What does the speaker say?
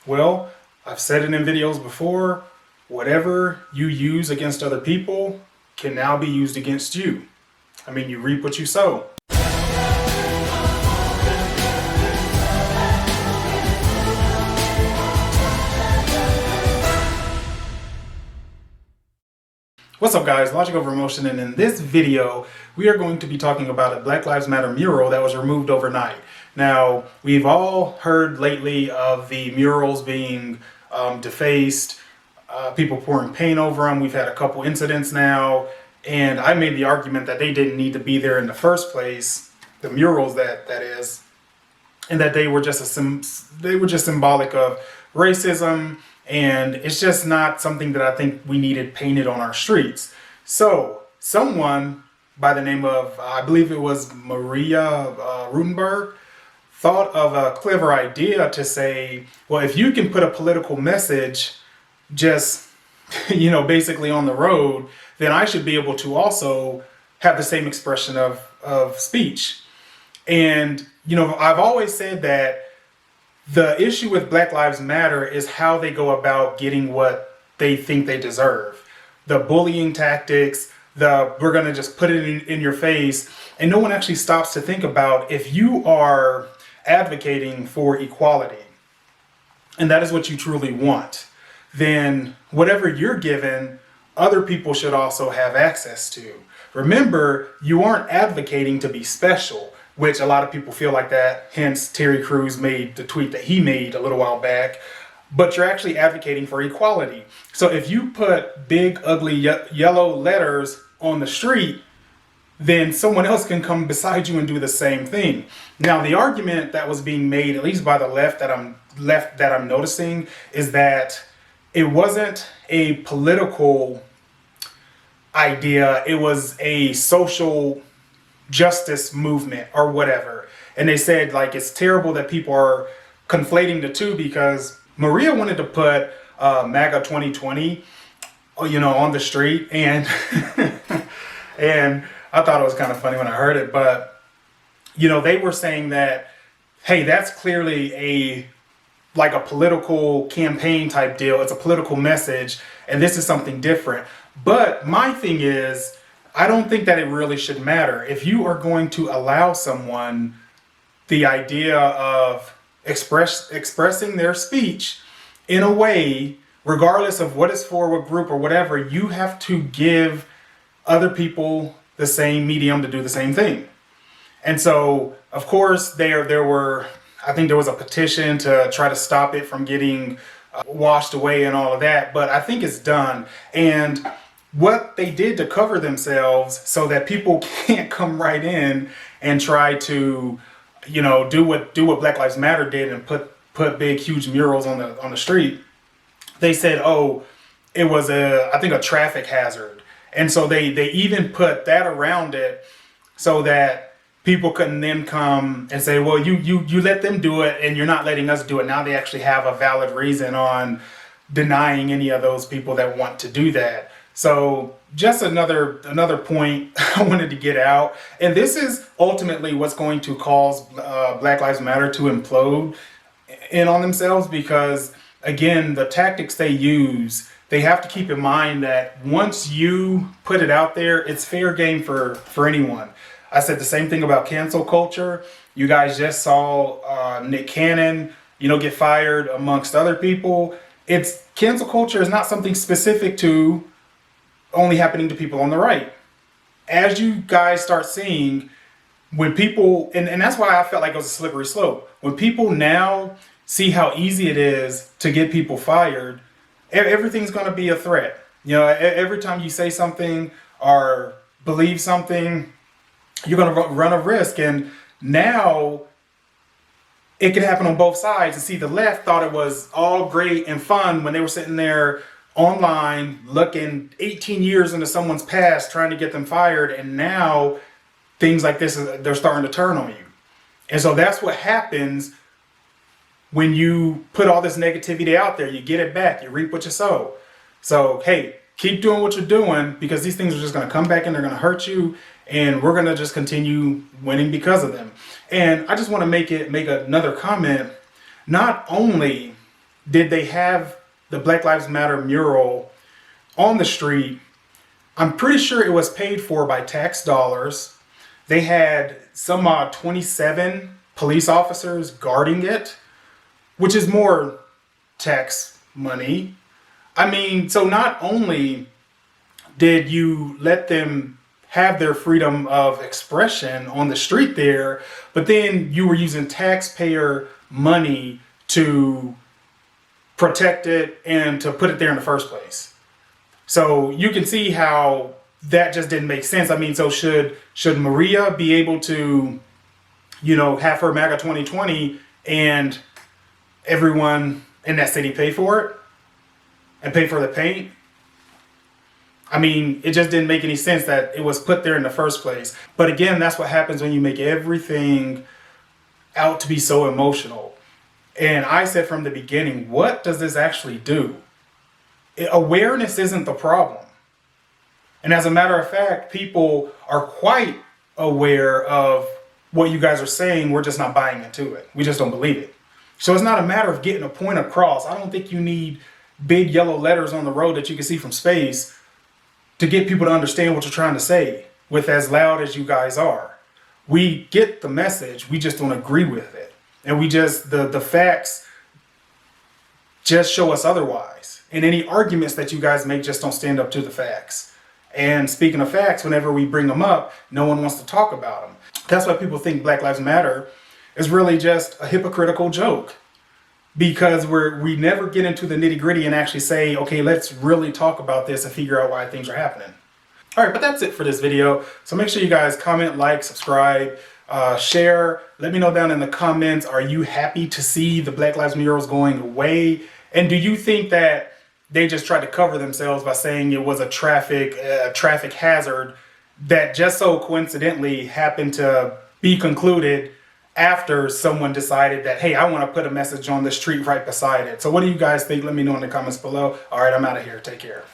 Well, I've said it in videos before, whatever you use against other people can now be used against you. I mean, you reap what you sow. What's up guys, Logic Over Emotion, and in this video we are going to be talking about a Black Lives Matter mural that was removed overnight. Now, we've all heard lately of the murals being defaced, people pouring paint over them. We've had a couple incidents now, and I made the argument that they didn't need to be there in the first place, the murals that is, and that they were just symbolic of racism, and it's just not something that I think we needed painted on our streets. So someone by the name of, I believe it was Maria Rutenburg, thought of a clever idea to say, well, if you can put a political message just, basically on the road, then I should be able to also have the same expression of speech. And, I've always said that the issue with Black Lives Matter is how they go about getting what they think they deserve. The bullying tactics, we're going to just put it in your face, and no one actually stops to think about, if you are advocating for equality, and that is what you truly want, then whatever you're given, other people should also have access to. Remember, you aren't advocating to be special, which a lot of people feel like that. Hence, Terry Crews made the tweet that he made a little while back. But you're actually advocating for equality. So if you put big, ugly, yellow letters on the street, then someone else can come beside you and do the same thing. Now, the argument that was being made, at least by the left that I'm noticing, is that it wasn't a political idea. It was a social justice movement or whatever. And they said, like, it's terrible that people are conflating the two, because Maria wanted to put MAGA 2020 on the street, and and I thought it was kind of funny when I heard it. But they were saying that, hey, that's clearly a political campaign type deal. It's a political message, and this is something different. But my thing is, I don't think that it really should matter. If you are going to allow someone the idea of expressing their speech in a way, regardless of what it's for, what group or whatever, you have to give other people the same medium to do the same thing. And so, of course, I think there was a petition to try to stop it from getting washed away and all of that, but I think it's done. And what they did to cover themselves so that people can't come right in and try to, do what Black Lives Matter did and put big, huge murals on the street. They said, oh, it was I think a traffic hazard. And so they even put that around it so that people couldn't then come and say, well, you let them do it and you're not letting us do it. Now they actually have a valid reason on denying any of those people that want to do that. So just another point I wanted to get out. And this is ultimately what's going to cause Black Lives Matter to implode in on themselves, because, again, the tactics they use, they have to keep in mind that once you put it out there, it's fair game for anyone. I said the same thing about cancel culture. You guys just saw Nick Cannon, get fired amongst other people. Cancel culture is not something specific to only happening to people on the right. As you guys start seeing, when people, and that's why I felt like it was a slippery slope. When people now see how easy it is to get people fired, everything's going to be a threat. Every time you say something or believe something, you're going to run a risk. And now it can happen on both sides. And see, the left thought it was all great and fun when they were sitting there online looking 18 years into someone's past trying to get them fired, and now things like this, they're starting to turn on you. And so that's what happens when you put all this negativity out there. You get it back, you reap what you sow. So hey, keep doing what you're doing, because these things are just going to come back and they're going to hurt you, and we're going to just continue winning because of them. And I just want to make another comment. Not only did they have the Black Lives Matter mural on the street. I'm pretty sure it was paid for by tax dollars. They had some 27 police officers guarding it, which is more tax money. I mean, so not only did you let them have their freedom of expression on the street there, but then you were using taxpayer money to protect it and to put it there in the first place. So you can see how that just didn't make sense. I mean, so should Maria be able to, have her MAGA 2020 and everyone in that city pay for it and pay for the paint? I mean, it just didn't make any sense that it was put there in the first place. But again, that's what happens when you make everything out to be so emotional. And I said from the beginning, what does this actually do? Awareness isn't the problem. And as a matter of fact, people are quite aware of what you guys are saying. We're just not buying into it. We just don't believe it. So it's not a matter of getting a point across. I don't think you need big yellow letters on the road that you can see from space to get people to understand what you're trying to say with as loud as you guys are. We get the message, we just don't agree with it. And we just, the facts just show us otherwise. And any arguments that you guys make just don't stand up to the facts. And speaking of facts, whenever we bring them up, no one wants to talk about them. That's why people think Black Lives Matter is really just a hypocritical joke. Because we never get into the nitty gritty and actually say, okay, let's really talk about this and figure out why things are happening. All right, but that's it for this video. So make sure you guys comment, like, subscribe, share. Let me know down in the comments, are you happy to see the Black Lives murals going away? And do you think that they just tried to cover themselves by saying it was a traffic hazard that just so coincidentally happened to be concluded after someone decided that, hey, I want to put a message on the street right beside it? So what do you guys think? Let me know in the comments below. All right, I'm out of here. Take care.